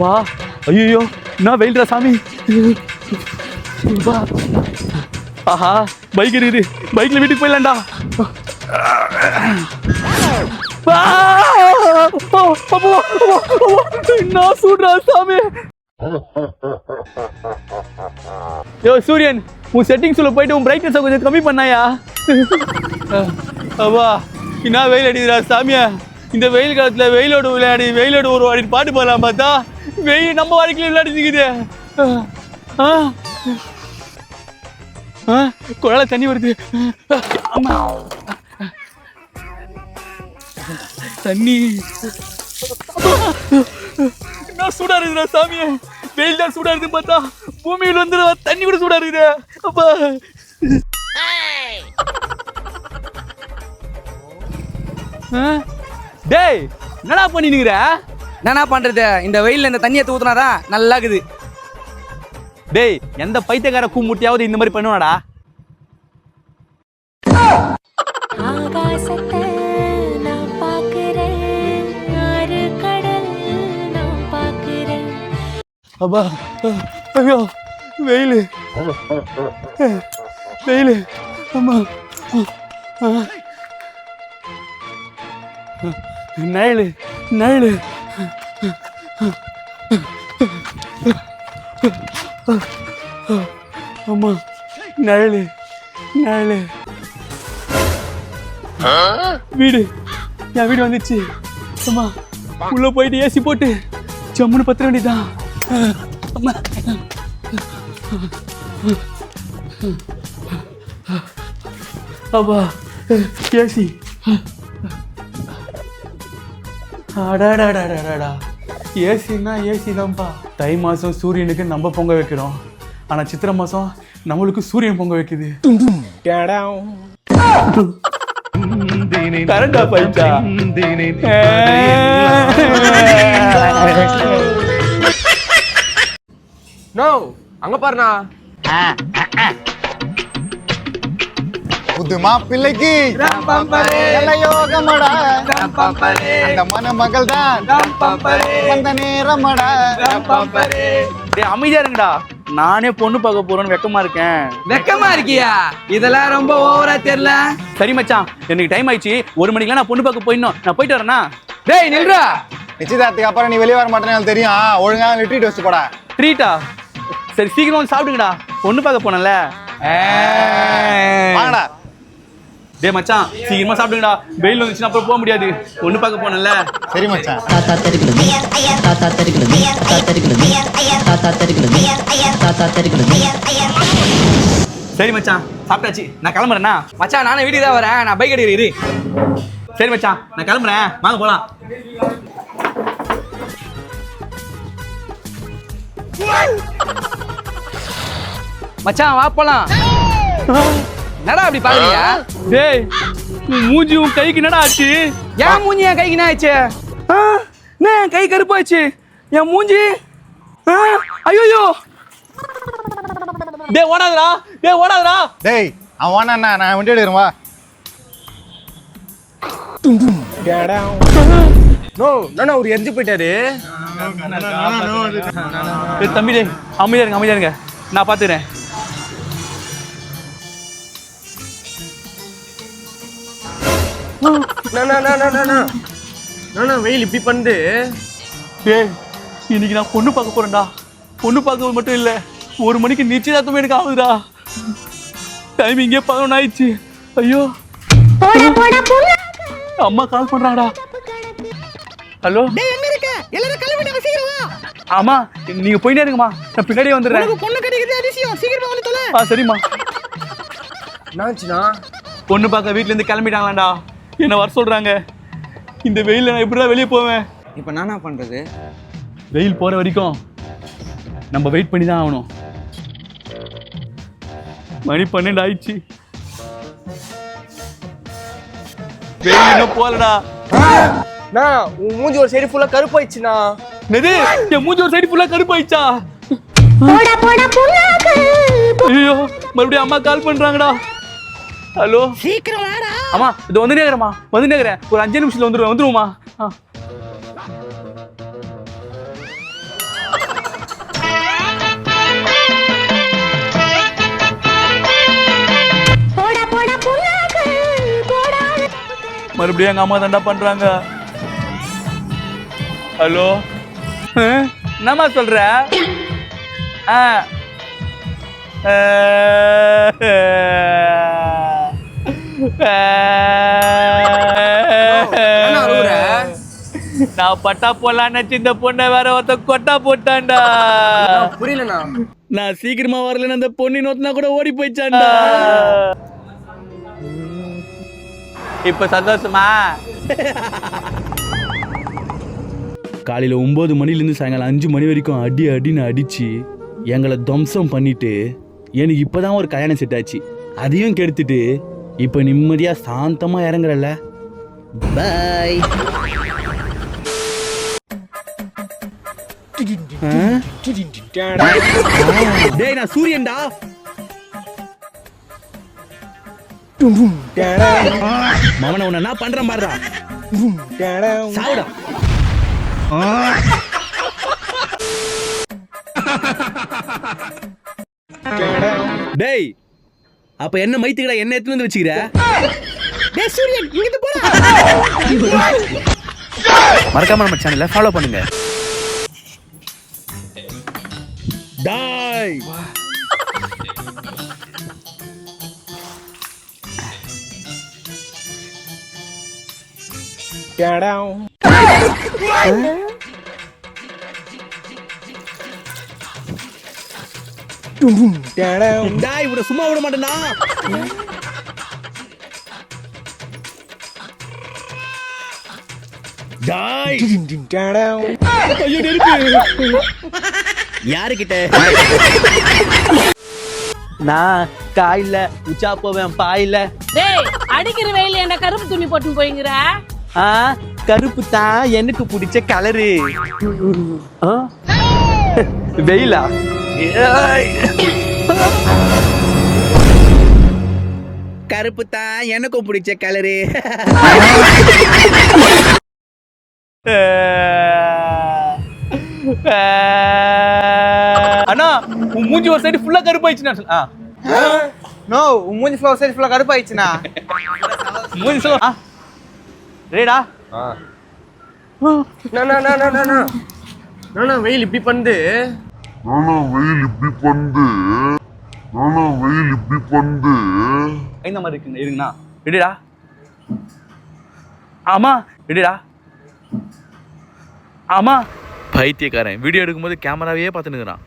வா. ஐயோ நான் வெயில்டா சாமி. வா. ஆஹா பைக் இருக்குது. பைக்ல வீட்டுக்கு போயிடலாம்டா. நான் சூடுறா சாமி. யோ சூரியன், உன் செட்டிங்ஸ்ல போயிட்டு உன் பிரைட்னஸ் கொஞ்சம் கம்மி பண்ணாயா? அப்பா என்ன வெயில் அடிக்கிறா சாமியா. இந்த வெயில் காலத்துல வெயிலோடு விளையாடி வெயிலோடு ஒரு வாடி பாட்டு போடலாம் பார்த்தா வெயில் நம்ம வாழ்க்கையில விளையாடிக்குது. குழால தண்ணி வருது. ஆமா தண்ணி என்ன சூடா இருக்குதா சாமியா. வெயில் தான் சூடா இருக்கு பார்த்தா பூமியில் வந்து தண்ணி கூட சூடா இருக்குது. அப்பா டேய் என்னடா பண்ணினுங்கிற? என்னடா பண்றது, இந்த வெயில்ல இந்த தண்ணியை ஊத்துனாதான் நல்லா இருக்குது. டேய் எந்த பைத்தியக்கார கூமுட்டியாவது இந்த மாதிரி பண்ணுவாடா? ஆகாசத்தை நான் பார்க்கிறேன், ஆறு கடல் நான் பார்க்கிறேன். அப்பா ஐயோ வெயில் வெயில். அம்மா நயலு நயலு. அம்மா நயலு நயலு. வீடு என் வீடு வந்துச்சு. அம்மா உள்ள போயிட்டு ஏசி போட்டு ஜம்முன்னு பத்திர வேண்டியதான். அம்மா அப்பா ஏசி. அடாடாடாடாடா ஏசின்னா ஏசி தான்ப்பா. தை மாதம் சூரியனுக்கு நம்ம பொங்க வைக்கிறோம், ஆனால் சித்திரை மாதம் நம்மளுக்கு சூரியன் பொங்க வைக்குது. கரண்டா பைச்சா. நோ அங்க பாருண்ணா. புது மாப்பிள்ளைக்கு யோகமடா, அந்த மணமகள் தான் வந்த நேரமடா. அமைதியா இருங்கடா, நானே பொண்ணு பார்க்க போறேன்னு வெக்கமா இருக்கேன். வெக்கமா இருக்கியா? இதெல்லாம் ரொம்ப ஓவரா தெரியல. சரி மச்சான், எனக்கு டைம் ஆயிடுச்சு. 1 மணிக்கெல்லாம் நான் பொண்ணு பார்க்க போயிடணும். நான் போயிட்டு வரேன்னா? டேய் நில்றா. நிச்சயதார்த்துக்கு அப்புறம் நீ வெளியே வர மாட்டேன்னு எனக்கு தெரியும். ஒழுங்கா லிட்ரீட் வச்சு போடா. ட்ரீட்டா? சரி சீக்கிரம் வந்து சாப்பிடுங்கடா, பொண்ணு பார்க்க போனல. வாங்கடா. டே மச்சான் சீக்கிரமா சாப்பிடுங்கடா, வெயில் வந்துச்சுன்னா அப்புறம் போக முடியாது. பொண்ணு பார்க்க போனல. சரி மச்சான். தாத்தா தெரிக்கணும், தாத்தா தெரிக்கணும், தாத்தா தெரிக்கணும், தாத்தா தெரிக்கணும், தாத்தா தெரிக்கணும். சரி மச்சான் சாப்பிட்டாச்சு, நான் கிளம்புறேன்னா? மச்சான் நானே வீட்டுக்கு தான் வரேன், நான் பைக் எடுக்கிறேன் இரு. சரி மச்சான் நான் கிளம்புறேன், வாங்க போலாம். மச்சான் வா போலாம். என்னடா அப்படி பாக்குறியா? டேய் உன் மூஞ்சி உன் கைக்கு என்னடா ஆச்சு? என் மூஞ்சி என் கைக்கு என்ன ஆச்சு? என் கை கருப்பாச்சு, என் மூஞ்சி. ஐயோ டேய் ஓடாதடா, டேய் ஓடாதடா. டேய் அவன் வானா, நான் வண்டி எடுக்கிறேன் வா. நோ நானா ஒரு எரிஞ்சு போயிட்டாரு. தம்பி டேய் அமைதியா இருங்க, அமைதியா இருங்க, நான் பாத்துக்கிறேன். வெயில் இப்படி பண்ணு. டேய் இன்னைக்கு நான் பொண்ணு பார்க்க போறேன்டா. பொண்ணு பார்க்க மட்டும் இல்ல, 1 மணிக்கு நிச்சயதார்த்தம் எனக்கு ஆகுதுடா. டைம் இங்கே 11 ஆயிடுச்சு. ஐயோ அம்மா கால் பண்றாங்கடா. ஹலோ ஆமா நீங்க போயிட்டே இருங்கம்மா, நான் பின்னாடியே வந்துடுறேன். பொண்ணு கிடைக்குது அதிசயம், சீக்கிரமா வந்து தொலை. சரிம்மா. என்னாச்சுனா? பொண்ணு பார்க்க வீட்ல இருந்து கிளம்பிட்டாங்களாண்டா, என்ன வர சொல்றாங்க. இந்த வெயில நான் எப்படிதான் வெளியே போவேன்? இப்போ நானா பண்றது? வெயில் போற வரைக்கும் நம்ம வெயிட் பண்ணி தான் ஆகணும். மணி 12 ஆயிடுச்சு, வெயில் இன்னும் போலடா. உன் மூஞ்சி ஒரு சைடு ஃபுல்லா கருப்பாயிடுச்சுனா. நெது என் மூஞ்சி ஒரு சைடு ஃபுல்லா கருப்பாயிடுச்சா? ஐயோ மறுபடியும் அம்மா கால் பண்றாங்கடா. ஹலோ சீக்கிரம் வாடா. அம்மா இது வந்துட்டே இருக்கிறேம்மா, வந்துட்டே இருக்கிறேன். ஒரு 5 நிமிஷத்துல வந்துருவேன். வந்துருவோமா? மறுபடியும் எங்க அம்மா தாண்டா பண்றாங்க. ஹலோ, என்னம்மா சொல்ற? என்ன அழுவுற? நான் பட்டா போலான்னு நினைச்சு இந்த பொண்ணை வேற ஒருத்த கொட்டா போட்டான்டா. புரியலண்ணா. நான் சீக்கிரமா வரலன்னு அந்த பொண்ணு நோத்தினா கூட ஓடி போயிச்சான்டா. இப்ப சந்தோஷமா? காலையில 9 மணிலேருந்து சாயங்காலம் 5 மணி வரைக்கும் அடின்னு அடிச்சு எங்களை துவம்சம் பண்ணிட்டு எனக்கு இப்பதான் ஒரு கல்யாணம் செட் ஆச்சு. அதையும் கெடுத்துட்டு இப்ப நிம்மதியா சாந்தமா இறங்குறல்ல. பாய். டேய் நான் சூரியன்டா. மவன உன்னை நான் பண்றேன் பாருடா. சாவுடா. டேய் அப்ப என்ன மைத்துக்கடா என்ன எடுத்து வந்து வச்சுக்கிற? டேய் சூரியன் இங்க போடா. மறக்காம நம்ம சேனலை ஃபாலோ பண்ணுங்க. டாய் டாய் இவனை சும்மா விட மாட்டேனா? டாய் ஐயோ நெருப்பு. யாருக்கிட்ட? நான் காயில உச்சா போவேன் பாயில. டேய் அடிக்கிற வெயில என்ன கருப்பு துணி போட்டு போய்ங்கற? கருப்பு தான் எனக்கு பிடிச்ச கலரு. வெயிலா? கருப்பு தான் எனக்கும் பிடிச்ச கலரு. அண்ணா உன் மூஞ்சி ஒரு சைடு ஃபுல்லா கருப்பாயிடுச்சுண்ணா. நோ, உன் மூஞ்சி ஃபுல்லா கருப்பாயிடுச்சுண்ணா. மூஞ்சி சொல்ல ரேடா. வெயில் இப்படி பண்ணுது. இந்த மாதிரி இருக்குங்க இருங்கண்ணா. ரெடிடா? ஆமா ரெடிடா? ஆமா. பைத்தியக்காரன் வீடியோ எடுக்கும்போது கேமராவே பார்த்துனுக்குறான்.